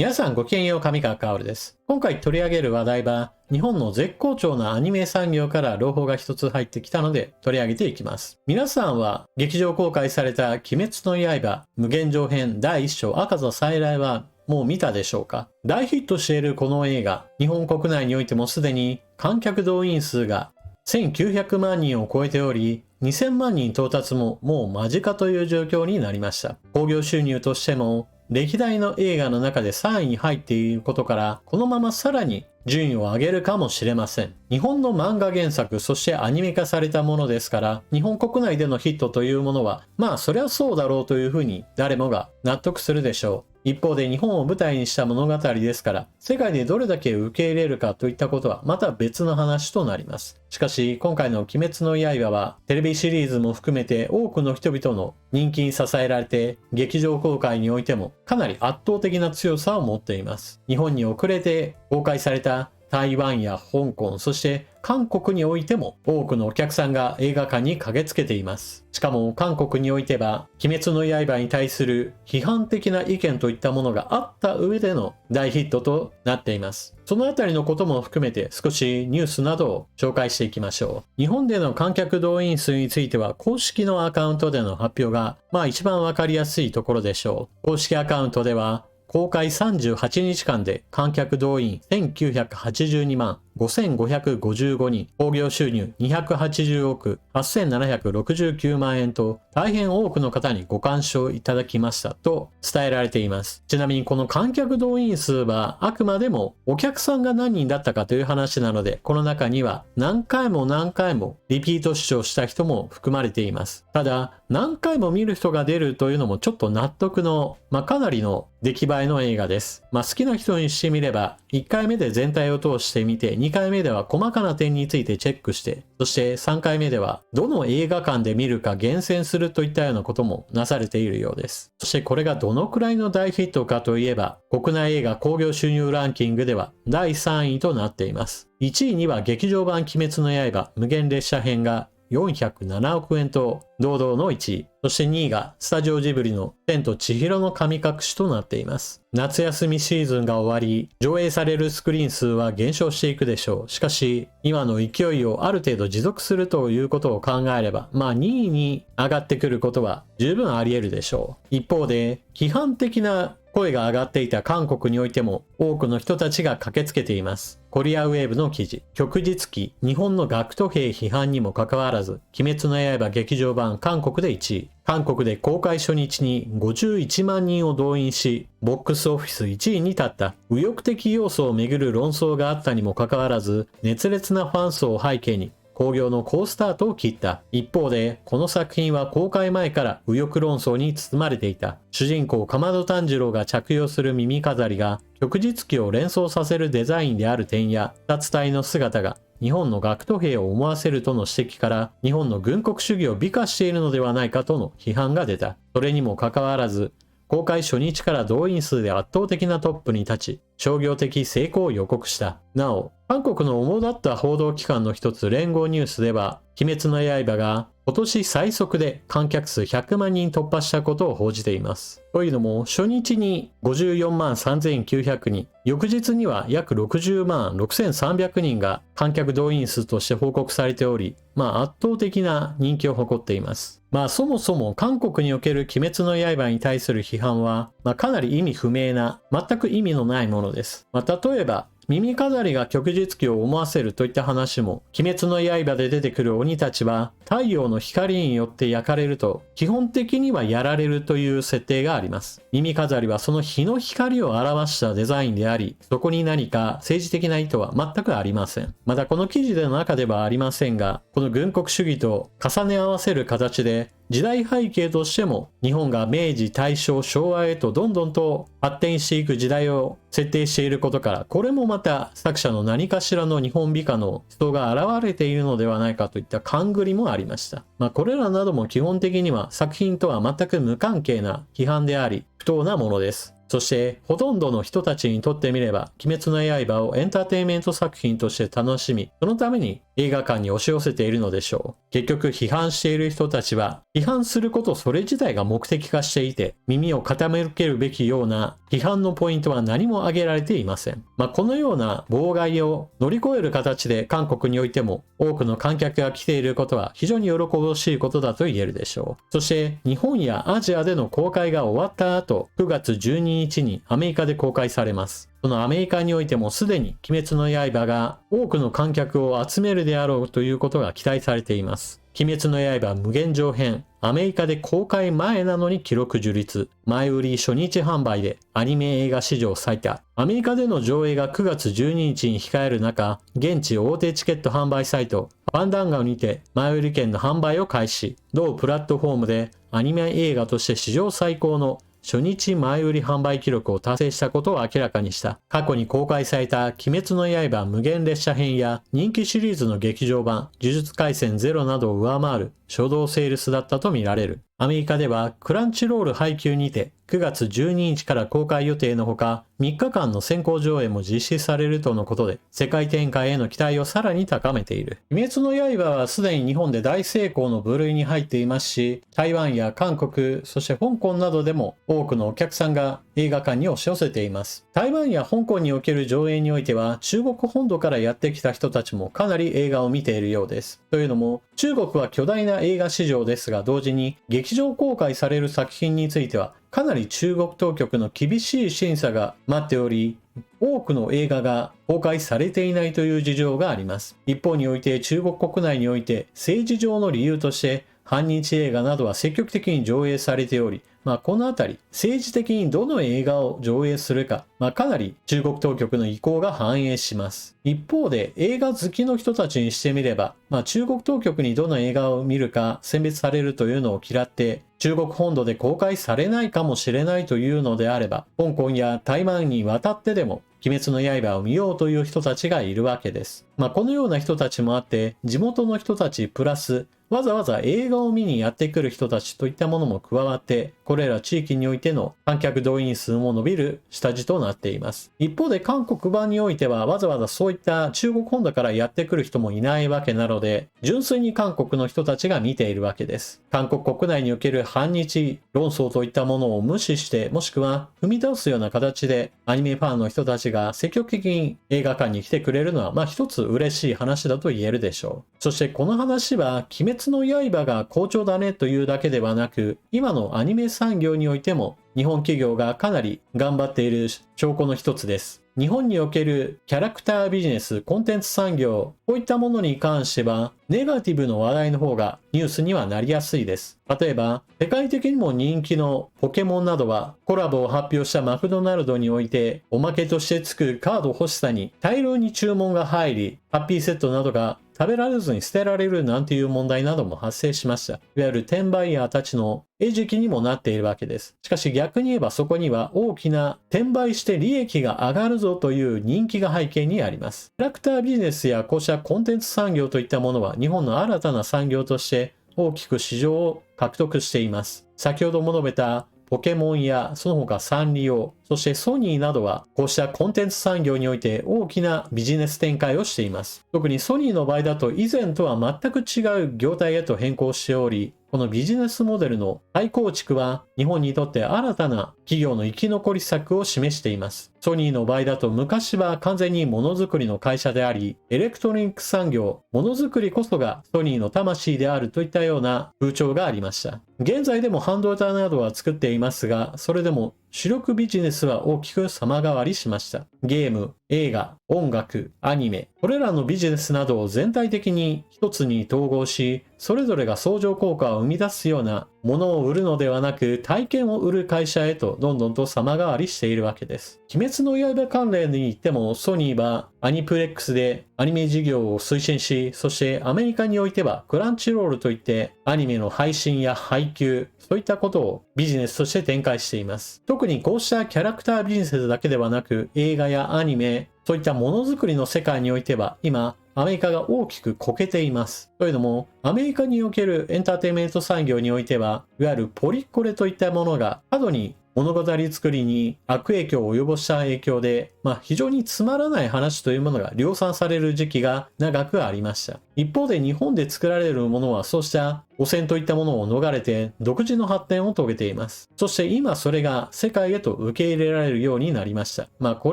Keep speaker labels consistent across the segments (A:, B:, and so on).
A: 皆さんごきげんよう、上川薫です。今回取り上げる話題は、日本の絶好調なアニメ産業から朗報が一つ入ってきたので取り上げていきます。皆さんは劇場公開された鬼滅の刃無限上編第1章赤座再来はもう見たでしょうか？大ヒットしているこの映画、日本国内においてもすでに観客動員数が1900万人を超えており、2000万人到達ももう間近という状況になりました。興行収入としても歴代の映画の中で3位に入っていることから、このままさらに順位を上げるかもしれません。日本の漫画原作、そしてアニメ化されたものですから、日本国内でのヒットというものは、まあそりゃそうだろうというふうに誰もが納得するでしょう。一方で日本を舞台にした物語ですから、世界でどれだけ受け入れるかといったことはまた別の話となります。しかし今回の鬼滅の刃はテレビシリーズも含めて多くの人々の人気に支えられて、劇場公開においてもかなり圧倒的な強さを持っています。日本に遅れて公開された台湾や香港、そして韓国においても多くのお客さんが映画館に駆けつけています。しかも韓国においては鬼滅の刃に対する批判的な意見といったものがあった上での大ヒットとなっています。そのあたりのことも含めて少しニュースなどを紹介していきましょう。日本での観客動員数については公式のアカウントでの発表が一番わかりやすいところでしょう。公式アカウントでは公開38日間で観客動員1982万5555人、興行収入280億8769万円と大変多くの方にご鑑賞いただきましたと伝えられています。ちなみにこの観客動員数はあくまでもお客さんが何人だったかという話なので、この中には何回もリピート視聴した人も含まれています。ただ何回も見る人が出るというのもちょっと納得の、かなりの出来栄えの映画です。好きな人にしてみれば1回目で全体を通してみて、2回目では細かな点についてチェックして、そして3回目ではどの映画館で見るか厳選するといったようなこともなされているようです。そしてこれがどのくらいの大ヒットかといえば、国内映画興行収入ランキングでは第3位となっています。1位には劇場版鬼滅の刃無限列車編が407億円と堂々の1位。そして2位がスタジオジブリの千と千尋の神隠しとなっています。夏休みシーズンが終わり、上映されるスクリーン数は減少していくでしょう。しかし、今の勢いをある程度持続するということを考えれば、2位に上がってくることは十分あり得るでしょう。一方で、批判的な声が上がっていた韓国においても多くの人たちが駆けつけています。コリアウェーブの記事、旭日記、日本の学徒兵批判にもかかわらず、鬼滅の刃劇場版韓国で1位。韓国で公開初日に51万人を動員し、ボックスオフィス1位に立った。右翼的要素をめぐる論争があったにもかかわらず、熱烈なファン層を背景に、興行の好スタートを切った。一方で、この作品は公開前から右翼論争に包まれていた。主人公竈門炭治郎が着用する耳飾りが、旭日記を連想させるデザインである点や、二つ隊の姿が、日本の学徒兵を思わせるとの指摘から、日本の軍国主義を美化しているのではないかとの批判が出た。それにもかかわらず、公開初日から動員数で圧倒的なトップに立ち、商業的成功を予告した。なお、韓国の主だった報道機関の一つ連合ニュースでは、鬼滅の刃が今年最速で観客数100万人突破したことを報じています。というのも、初日に54万3900人、翌日には約60万6300人が観客動員数として報告されており、圧倒的な人気を誇っています。そもそも韓国における鬼滅の刃に対する批判は、かなり意味不明な、全く意味のないものです。例えば、耳飾りが旭日記を思わせるといった話も、鬼滅の刃で出てくる鬼たちは太陽の光によって焼かれると基本的にはやられるという設定があります。耳飾りはその日の光を表したデザインであり、そこに何か政治的な意図は全くありません。またこの記事の中ではありませんが、この軍国主義と重ね合わせる形で時代背景としても日本が明治、大正、昭和へとどんどんと発展していく時代を設定していることから、これもまた作者の何かしらの日本美化の思想が現れているのではないかといった勘繰りもありました。これらなども基本的には作品とは全く無関係な批判であり、不当なものです。そしてほとんどの人たちにとってみれば、鬼滅の刃をエンターテインメント作品として楽しみ、そのために映画館に押し寄せているのでしょう。結局批判している人たちは、批判することそれ自体が目的化していて、耳を傾けるべきような批判のポイントは何も挙げられていません。このような妨害を乗り越える形で韓国においても多くの観客が来ていることは非常に喜ばしいことだと言えるでしょう。そして日本やアジアでの公開が終わった後、9月12日にアメリカで公開されます。そのアメリカにおいてもすでに鬼滅の刃が多くの観客を集めるであろうということが期待されています。鬼滅の刃無限上編、アメリカで公開前なのに記録樹立、前売り初日販売でアニメ映画史上最多。アメリカでの上映が9月12日に控える中、現地大手チケット販売サイトファンダンガにて前売り券の販売を開始。同プラットフォームでアニメ映画として史上最高の初日前売り販売記録を達成したことを明らかにした。過去に公開された鬼滅の刃無限列車編や人気シリーズの劇場版呪術廻戦ゼロなどを上回る初動セールスだったとみられる。アメリカではクランチロール配給にて9月12日から公開予定のほか3日間の先行上映も実施されるとのことで世界展開への期待をさらに高めている。鬼滅の刃はすでに日本で大成功の部類に入っていますし、台湾や韓国、そして香港などでも多くのお客さんが映画館に押し寄せています。台湾や香港における上映においては中国本土からやってきた人たちもかなり映画を見ているようです。というのも中国は巨大な映画市場ですが、同時に劇場公開される作品についてはかなり中国当局の厳しい審査が待っており、多くの映画が公開されていないという事情があります。一方において中国国内において政治上の理由として反日映画などは積極的に上映されており、このあたり政治的にどの映画を上映するか、かなり中国当局の意向が反映します。一方で映画好きの人たちにしてみれば、中国当局にどの映画を見るか選別されるというのを嫌って中国本土で公開されないかもしれないというのであれば、香港や台湾に渡ってでも鬼滅の刃を見ようという人たちがいるわけです。このような人たちもあって、地元の人たちプラスわざわざ映画を見にやってくる人たちといったものも加わって、これら地域においての観客動員数も伸びる下地となっています。一方で韓国版においてはわざわざそういった中国本土からやってくる人もいないわけなので、純粋に韓国の人たちが見ているわけです。韓国国内における反日論争といったものを無視して、もしくは踏み出すような形でアニメファンの人たちが積極的に映画館に来てくれるのは一つ嬉しい話だと言えるでしょう。そしてこの話は鬼滅の刃が好調だねというだけではなく、今のアニメ産業においても日本企業がかなり頑張っている証拠の一つです。日本におけるキャラクタービジネス、コンテンツ産業、こういったものに関してはネガティブの話題の方がニュースにはなりやすいです。例えば世界的にも人気のポケモンなどはコラボを発表したマクドナルドにおいておまけとしてつくカード欲しさに大量に注文が入り、ハッピーセットなどが食べられずに捨てられるなんていう問題なども発生しました。いわゆる転売ヤーたちの餌食にもなっているわけです。しかし逆に言えばそこには大きな転売して利益が上がるぞという人気が背景にあります。キャラクタービジネスやこうしたコンテンツ産業といったものは日本の新たな産業として大きく市場を獲得しています。先ほども述べたポケモンやその他サンリオ、そしてソニーなどはこうしたコンテンツ産業において大きなビジネス展開をしています。特にソニーの場合だと以前とは全く違う業態へと変更しており、このビジネスモデルの再構築は日本にとって新たな企業の生き残り策を示しています。ソニーの場合だと昔は完全にものづくりの会社であり、エレクトロニック産業、ものづくりこそがソニーの魂であるといったような風潮がありました。現在でも半導体などは作っていますが、それでも主力ビジネスは大きく様変わりしました。ゲーム、映画、音楽、アニメ、これらのビジネスなどを全体的に一つに統合し、それぞれが相乗効果を生み出すようなものを売るのではなく、体験を売る会社へとどんどんと様変わりしているわけです。鬼滅の刃関連に行っても、ソニーはアニプレックスでアニメ事業を推進し、そしてアメリカにおいてはクランチロールといってアニメの配信や配給、そういったことをビジネスとして展開しています。特にこうしたキャラクタービジネスだけではなく、映画やアニメ、そういったものづくりの世界においては今アメリカが大きくこけています。というのも、アメリカにおけるエンターテインメント産業においては、いわゆるポリコレといったものが過度に物語作りに悪影響を及ぼした影響で、非常につまらない話というものが量産される時期が長くありました。一方で日本で作られるものはそうした汚染といったものを逃れて独自の発展を遂げています。そして今それが世界へと受け入れられるようになりました。こ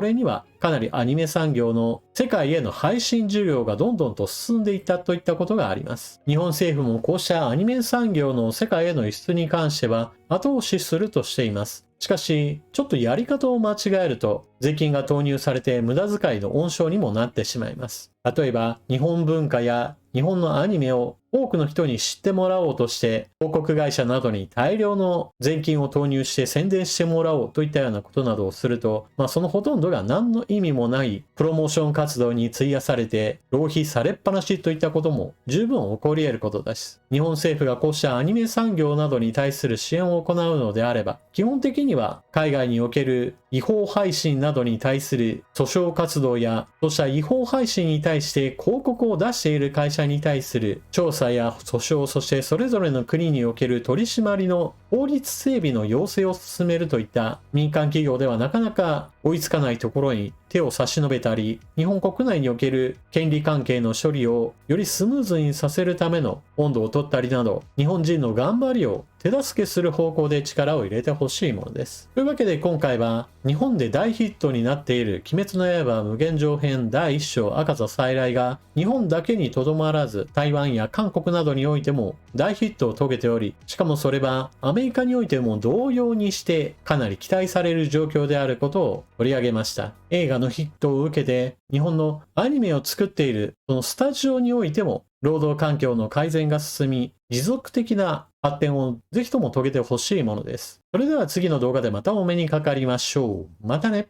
A: れにはかなりアニメ産業の世界への配信需要がどんどんと進んでいったといったことがあります。日本政府もこうしたアニメ産業の世界への輸出に関しては後押しするとしています。しかし、ちょっとやり方を間違えると、税金が投入されて無駄遣いの温床にもなってしまいます。例えば、日本文化や日本のアニメを多くの人に知ってもらおうとして、広告会社などに大量の税金を投入して宣伝してもらおうといったようなことなどをすると、そのほとんどが何の意味もないプロモーション活動に費やされて、浪費されっぱなしといったことも十分起こり得ることです。日本政府がこうしたアニメ産業などに対する支援を行うのであれば、基本的には海外における違法配信などに対する訴訟活動や、そうした違法配信に対して広告を出している会社に対する調査や訴訟、そしてそれぞれの国における取り締まりの法律整備の要請を進めるといった民間企業ではなかなか追いつかないところに手を差し伸べたり、日本国内における権利関係の処理をよりスムーズにさせるための温度を取ったりなど、日本人の頑張りを手助けする方向で力を入れてほしいものです。というわけで今回は日本で大ヒットになっている鬼滅の刃無限上編第1章赤座再来が日本だけにとどまらず台湾や韓国などにおいても大ヒットを遂げており、しかもそれはアメリカにおいても同様にしてかなり期待される状況であることを取り上げました。映画のヒットを受けて日本のアニメを作っているそのスタジオにおいても労働環境の改善が進み、持続的な発展をぜひとも遂げてほしいものです。それでは次の動画でまたお目にかかりましょう。またね。